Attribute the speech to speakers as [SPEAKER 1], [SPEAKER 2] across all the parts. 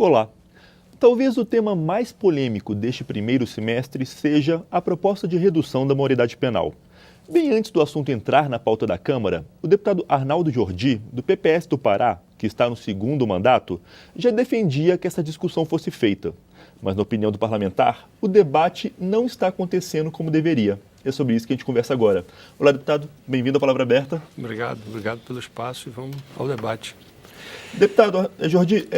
[SPEAKER 1] Olá! Talvez o tema mais polêmico deste primeiro semestre seja a proposta de redução da maioridade penal. Bem antes do assunto entrar na pauta da Câmara, o deputado Arnaldo Jordi, do PPS do Pará, que está no segundo mandato, já defendia que essa discussão fosse feita. Mas, na opinião do parlamentar, o debate não está acontecendo como deveria. É sobre isso que a gente conversa agora. Olá, deputado. Bem-vindo à Palavra Aberta.
[SPEAKER 2] Obrigado pelo espaço e vamos ao debate.
[SPEAKER 1] Deputado Jordi,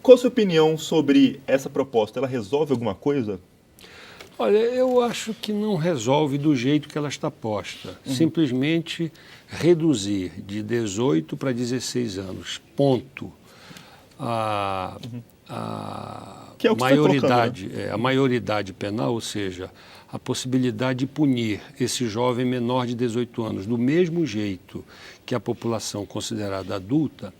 [SPEAKER 1] qual a sua opinião sobre essa proposta? Ela resolve alguma coisa?
[SPEAKER 2] Olha, eu acho que não resolve do jeito que ela está posta. Simplesmente reduzir de 18 para 16 anos, ponto.
[SPEAKER 1] Que é o que você está colocando, né?
[SPEAKER 2] A maioridade penal, ou seja, a possibilidade de punir esse jovem menor de 18 anos do mesmo jeito que a população considerada adulta,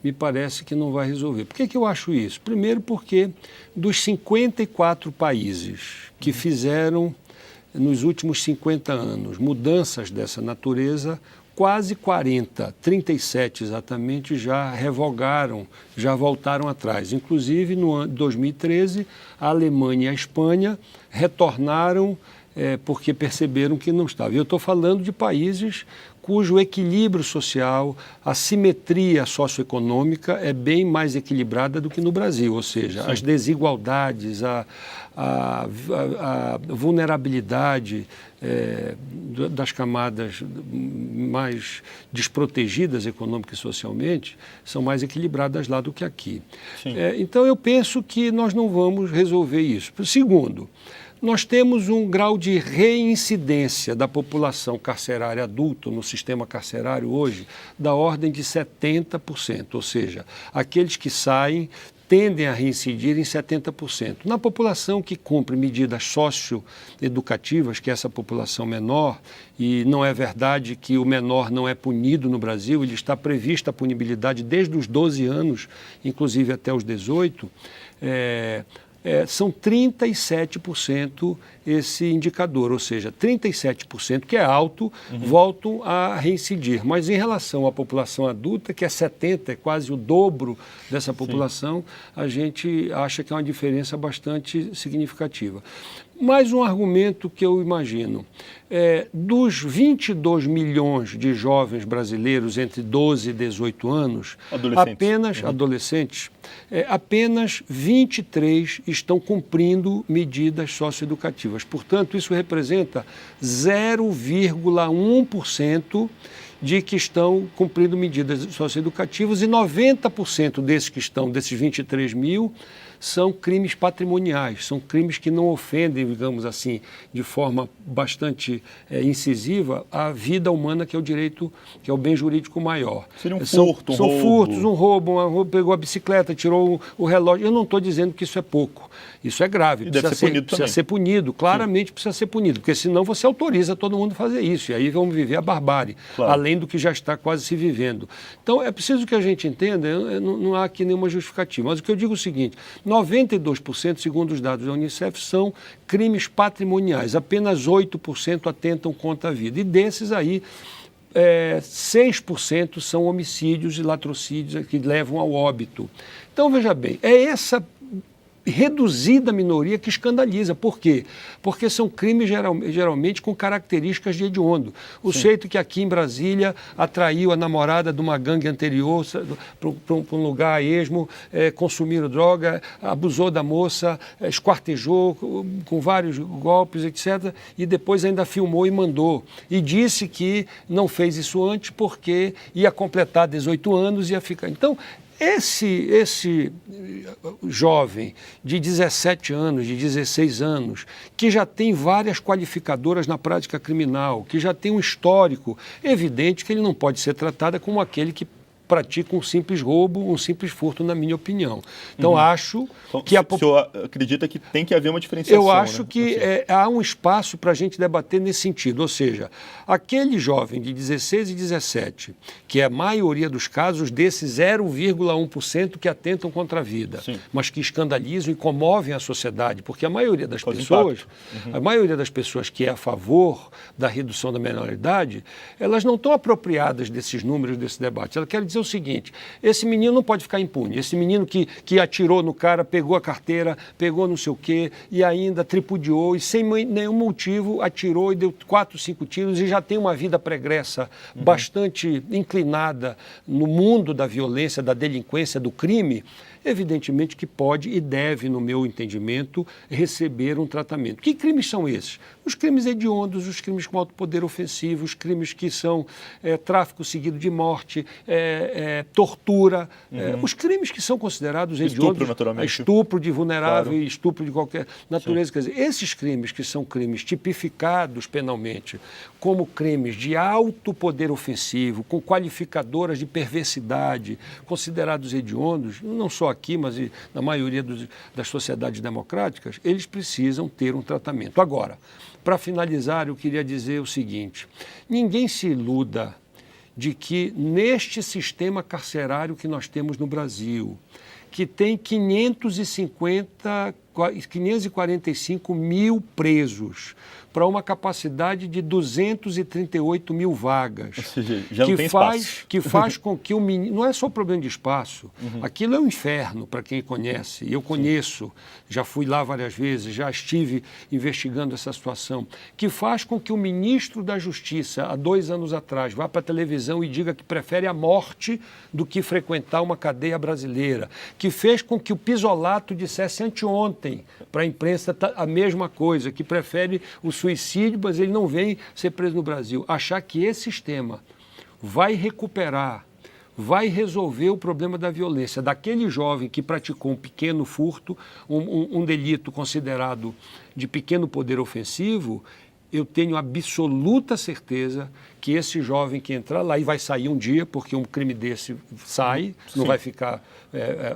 [SPEAKER 2] me parece que não vai resolver. Por que eu acho isso? Primeiro porque dos 54 países que fizeram, nos últimos 50 anos, mudanças dessa natureza, quase 40, 37 exatamente, já revogaram, já voltaram atrás. Inclusive, no ano de 2013, a Alemanha e a Espanha retornaram porque perceberam que não estava. Eu estou falando de países cujo equilíbrio social, a simetria socioeconômica é bem mais equilibrada do que no Brasil, ou seja, as desigualdades, a vulnerabilidade das camadas mais desprotegidas econômica e socialmente são mais equilibradas lá do que aqui. Então, eu penso que nós não vamos resolver isso. Segundo, nós temos um grau de reincidência da população carcerária adulta no sistema carcerário hoje da ordem de 70%, ou seja, aqueles que saem tendem a reincidir em 70%. Na população que cumpre medidas socioeducativas, que é essa população menor, e não é verdade que o menor não é punido no Brasil, ele está prevista a punibilidade desde os 12 anos, inclusive até os 18, são 37% esse indicador, ou seja, 37%, que é alto, voltam a reincidir. Mas em relação à população adulta, que é 70%, é quase o dobro dessa população, a gente acha que é uma diferença bastante significativa. Mais um argumento que eu imagino, dos 22 milhões de jovens brasileiros entre 12 e 18 anos, apenas 23 estão cumprindo medidas socioeducativas. Portanto, isso representa 0,1% de que estão cumprindo medidas socioeducativas e 90% desses 23 mil, são crimes patrimoniais, são crimes que não ofendem, digamos assim, de forma bastante incisiva a vida humana, que é o direito, que é o bem jurídico maior.
[SPEAKER 1] Seria um furto,
[SPEAKER 2] são furtos, um roubo, pegou a bicicleta, tirou o relógio. Eu não estou dizendo que isso é pouco, isso é grave, precisa ser punido, claramente precisa ser punido, porque senão você autoriza todo mundo a fazer isso, e aí vamos viver a barbárie, além do que já está quase se vivendo. Então, é preciso que a gente entenda, não há aqui nenhuma justificativa, mas o que eu digo é o seguinte: 92%, segundo os dados da Unicef, são crimes patrimoniais. Apenas 8% atentam contra a vida. E desses aí, 6% são homicídios e latrocídios que levam ao óbito. Então, veja bem, é essa reduzida minoria que escandaliza. Por quê? Porque são crimes geralmente com características de hediondo. O sujeito que aqui em Brasília atraiu a namorada de uma gangue anterior para um lugar a esmo, consumiram droga, abusou da moça, esquartejou com vários golpes, etc., e depois ainda filmou e mandou. E disse que não fez isso antes porque ia completar 18 anos e ia ficar. Então, esse jovem de 17 anos, de 16 anos, que já tem várias qualificadoras na prática criminal, que já tem um histórico, é evidente que ele não pode ser tratado como aquele que pratica um simples roubo, um simples furto, na minha opinião. Então, acho que
[SPEAKER 1] O senhor acredita que tem que haver uma diferenciação?
[SPEAKER 2] Eu acho que há um espaço para a gente debater nesse sentido. Ou seja, aquele jovem de 16 e 17, que é a maioria dos casos, desses 0,1% que atentam contra a vida, mas que escandalizam e comovem a sociedade, porque a maioria das pessoas que é a favor da redução da menoridade, elas não estão apropriadas desses números, desse debate. Ela quer dizer dizer o seguinte, esse menino não pode ficar impune, esse menino que atirou no cara, pegou a carteira, pegou não sei o quê, e ainda tripudiou, e sem nenhum motivo atirou e deu 4, 5 tiros, e já tem uma vida pregressa bastante inclinada no mundo da violência, da delinquência, do crime, evidentemente que pode e deve, no meu entendimento, receber um tratamento. Que crimes são esses? Os crimes hediondos, os crimes com alto poder ofensivo, os crimes que são tráfico seguido de morte, tortura, os crimes que são considerados hediondos,
[SPEAKER 1] estupro, naturalmente.
[SPEAKER 2] Estupro de vulnerável,
[SPEAKER 1] claro.
[SPEAKER 2] Estupro de qualquer natureza. Quer dizer, esses crimes que são crimes tipificados penalmente como crimes de alto poder ofensivo, com qualificadoras de perversidade, considerados hediondos, não só aqui, mas na maioria das sociedades democráticas, eles precisam ter um tratamento. Agora, para finalizar, eu queria dizer o seguinte, ninguém se iluda de que neste sistema carcerário que nós temos no Brasil, que tem 545 mil presos, para uma capacidade de 238 mil vagas.
[SPEAKER 1] Ou seja, já não tem espaço.
[SPEAKER 2] Que faz com que o menino... Não é só problema de espaço. Aquilo é um inferno para quem conhece. Eu conheço, já fui lá várias vezes, já estive investigando essa situação. Que faz com que o ministro da Justiça, há 2 anos atrás, vá para a televisão e diga que prefere a morte do que frequentar uma cadeia brasileira. Que fez com que o Pisolato dissesse anteontem para a imprensa a mesma coisa, que prefere o suicídio, mas ele não vem ser preso no Brasil. Achar que esse sistema vai recuperar, vai resolver o problema da violência daquele jovem que praticou um pequeno furto, um delito considerado de pequeno poder ofensivo, eu tenho absoluta certeza que esse jovem que entrar lá e vai sair um dia, porque um crime desse sai, não vai ficar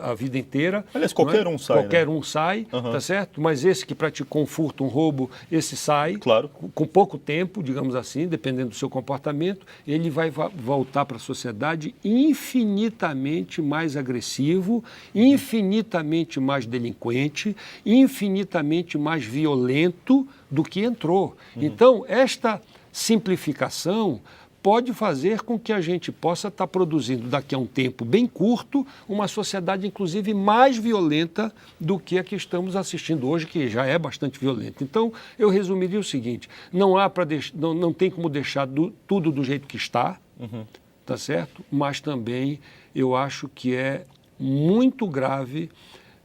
[SPEAKER 2] a vida inteira.
[SPEAKER 1] Aliás, qualquer um sai.
[SPEAKER 2] Qualquer um sai, tá certo? Mas esse que praticou um furto, um roubo, esse sai.
[SPEAKER 1] Claro.
[SPEAKER 2] Com pouco tempo, digamos assim, dependendo do seu comportamento, ele vai voltar para a sociedade infinitamente mais agressivo, infinitamente mais delinquente, infinitamente mais violento do que entrou. Então, esta simplificação pode fazer com que a gente possa estar produzindo, daqui a um tempo bem curto, uma sociedade, inclusive, mais violenta do que a que estamos assistindo hoje, que já é bastante violenta. Então, eu resumiria o seguinte, não tem como deixar tudo do jeito que está, tá certo? Mas também eu acho que é muito grave,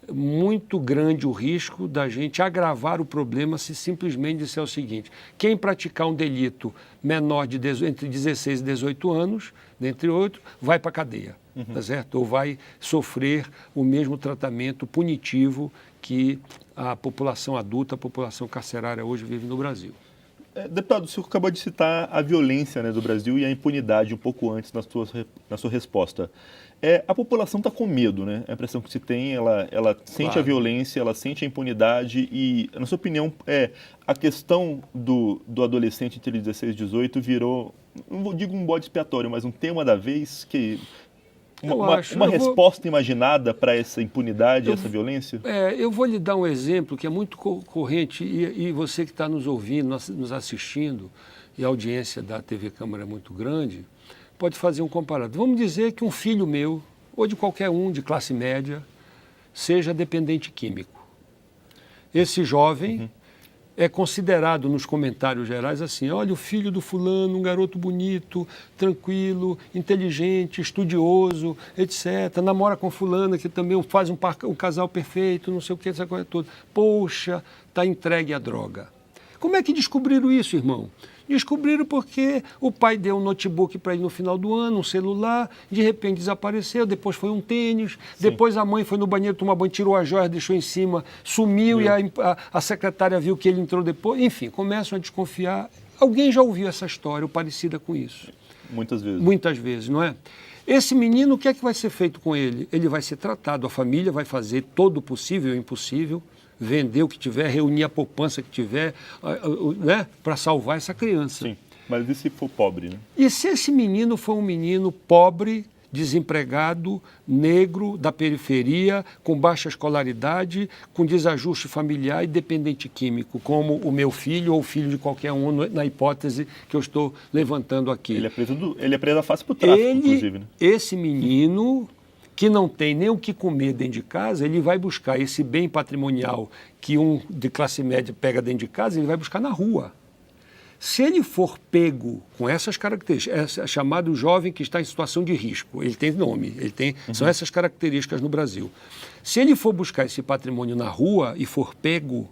[SPEAKER 2] muito grande o risco da gente agravar o problema se simplesmente disser o seguinte, quem praticar um delito menor de entre 16 e 18 anos, dentre outros, vai para a cadeia, tá certo? Ou vai sofrer o mesmo tratamento punitivo que a população adulta, a população carcerária hoje vive no Brasil.
[SPEAKER 1] Deputado, o senhor acabou de citar a violência, né, do Brasil e a impunidade um pouco antes na sua resposta. A população está com medo, né? A impressão que se tem, ela sente
[SPEAKER 2] Claro.
[SPEAKER 1] a violência, ela sente a impunidade e, na sua opinião, a questão do adolescente entre 16 e 18 virou, não digo um bode expiatório, mas um tema da vez que... Uma resposta imaginada para essa impunidade, essa violência?
[SPEAKER 2] Eu vou lhe dar um exemplo que é muito corrente e você que está nos ouvindo, nos assistindo, e a audiência da TV Câmara é muito grande, pode fazer um comparado. Vamos dizer que um filho meu, ou de qualquer um de classe média, seja dependente químico. Esse jovem é considerado nos comentários gerais assim, olha o filho do fulano, um garoto bonito, tranquilo, inteligente, estudioso, etc. Namora com fulana que também faz um casal perfeito, não sei o que, essa coisa toda. Poxa, está entregue à droga. Como é que descobriram isso, irmão? Descobriram porque o pai deu um notebook para ele no final do ano, um celular, de repente desapareceu, depois foi um tênis, depois a mãe foi no banheiro tomar banho, tirou a joia, deixou em cima, sumiu e a secretária viu que ele entrou depois. Enfim, começam a desconfiar. Alguém já ouviu essa história ou parecida com isso?
[SPEAKER 1] Muitas vezes.
[SPEAKER 2] Muitas vezes, não é? Esse menino, o que é que vai ser feito com ele? Ele vai ser tratado, a família vai fazer todo o possível e o impossível, vender o que tiver, reunir a poupança que tiver, né, para salvar essa criança.
[SPEAKER 1] Sim, mas e se for pobre, né?
[SPEAKER 2] E se esse menino for um menino pobre, desempregado, negro, da periferia, com baixa escolaridade, com desajuste familiar e dependente químico, como o meu filho ou o filho de qualquer um, na hipótese que eu estou levantando aqui.
[SPEAKER 1] Ele é preso fácil para o tráfico, inclusive, né?
[SPEAKER 2] Esse menino que não tem nem o que comer dentro de casa, ele vai buscar esse bem patrimonial que um de classe média pega dentro de casa, ele vai buscar na rua. Se ele for pego com essas características, é chamado jovem que está em situação de risco, ele tem nome, são essas características no Brasil. Se ele for buscar esse patrimônio na rua e for pego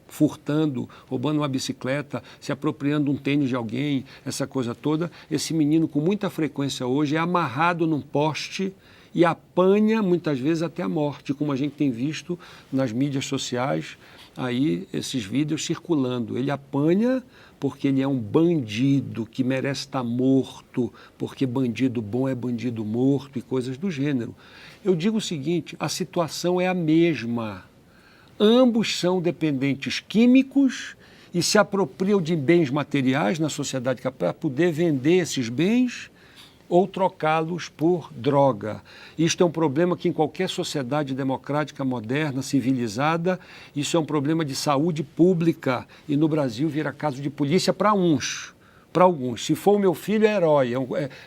[SPEAKER 2] furtando, roubando uma bicicleta, se apropriando um tênis de alguém, essa coisa toda, esse menino com muita frequência hoje é amarrado num poste e apanha muitas vezes até a morte, como a gente tem visto nas mídias sociais, aí esses vídeos circulando. Ele apanha porque ele é um bandido que merece estar morto, porque bandido bom é bandido morto e coisas do gênero. Eu digo o seguinte, a situação é a mesma. Ambos são dependentes químicos e se apropriam de bens materiais na sociedade para poder vender esses bens ou trocá-los por droga. Isto é um problema que em qualquer sociedade democrática, moderna, civilizada, isso é um problema de saúde pública e no Brasil vira caso de polícia para uns. Para alguns. Se for o meu filho, é herói,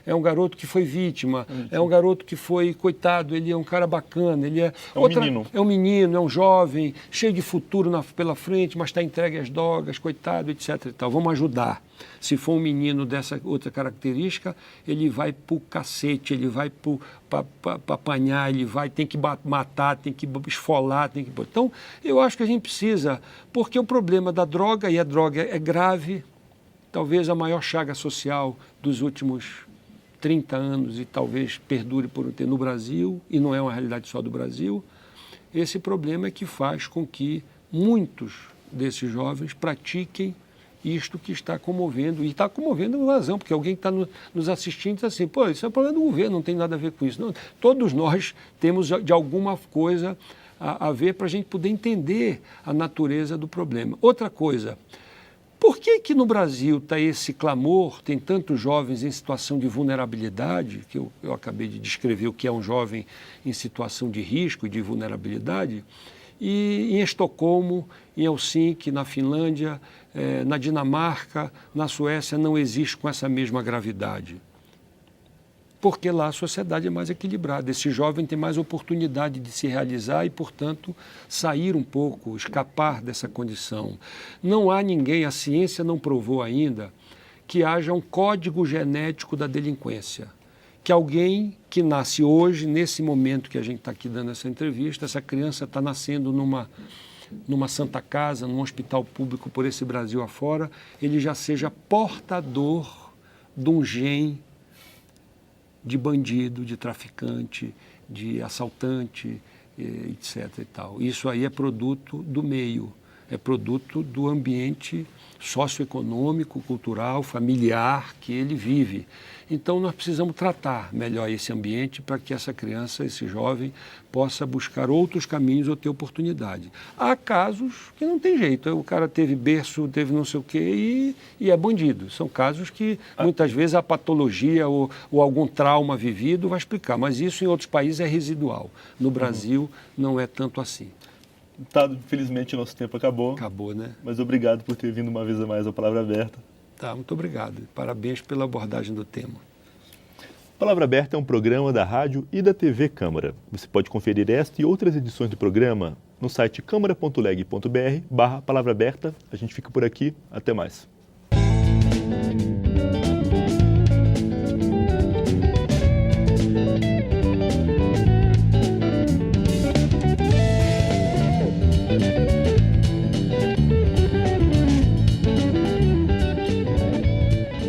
[SPEAKER 2] é um garoto que foi vítima, é um garoto que foi, coitado, ele é um cara bacana, ele é...
[SPEAKER 1] menino.
[SPEAKER 2] É um menino, é um jovem, cheio de futuro pela frente, mas está entregue às drogas, coitado, etc. e tal. Vamos ajudar. Se for um menino dessa outra característica, ele vai para o cacete, ele vai para apanhar, tem que matar, tem que esfolar, tem que... Então, eu acho que a gente precisa, porque o problema da droga, e a droga é grave, talvez a maior chaga social dos últimos 30 anos e talvez perdure por um tempo no Brasil, e não é uma realidade só do Brasil, esse problema é que faz com que muitos desses jovens pratiquem isto que está comovendo, e está comovendo com razão, porque alguém que está nos assistindo diz assim, pô, isso é problema do governo, não tem nada a ver com isso. Não, todos nós temos de alguma coisa a ver para a gente poder entender a natureza do problema. Outra coisa, por que no Brasil está esse clamor, tem tantos jovens em situação de vulnerabilidade, que eu acabei de descrever o que é um jovem em situação de risco e de vulnerabilidade, e em Estocolmo, em Helsinki, na Finlândia, na Dinamarca, na Suécia, não existe com essa mesma gravidade. Porque lá a sociedade é mais equilibrada. Esse jovem tem mais oportunidade de se realizar e, portanto, sair um pouco, escapar dessa condição. Não há ninguém, a ciência não provou ainda, que haja um código genético da delinquência. Que alguém que nasce hoje, nesse momento que a gente está aqui dando essa entrevista, essa criança está nascendo numa Santa Casa, num hospital público por esse Brasil afora, ele já seja portador de um gene de bandido, de traficante, de assaltante, etc. e tal. Isso aí é produto do meio, é produto do ambiente socioeconômico, cultural, familiar que ele vive. Então nós precisamos tratar melhor esse ambiente para que essa criança, esse jovem, possa buscar outros caminhos ou ter oportunidade. Há casos que não tem jeito, o cara teve berço, teve não sei o quê e é bandido. São casos que muitas vezes a patologia ou algum trauma vivido vai explicar, mas isso em outros países é residual. No Brasil não é tanto assim.
[SPEAKER 1] Tá, felizmente nosso tempo acabou.
[SPEAKER 2] Acabou, né?
[SPEAKER 1] Mas obrigado por ter vindo uma vez a mais ao Palavra Aberta.
[SPEAKER 2] Tá, muito obrigado. Parabéns pela abordagem do tema.
[SPEAKER 1] Palavra Aberta é um programa da rádio e da TV Câmara. Você pode conferir esta e outras edições do programa no site câmara.leg.br/palavra aberta. A gente fica por aqui. Até mais.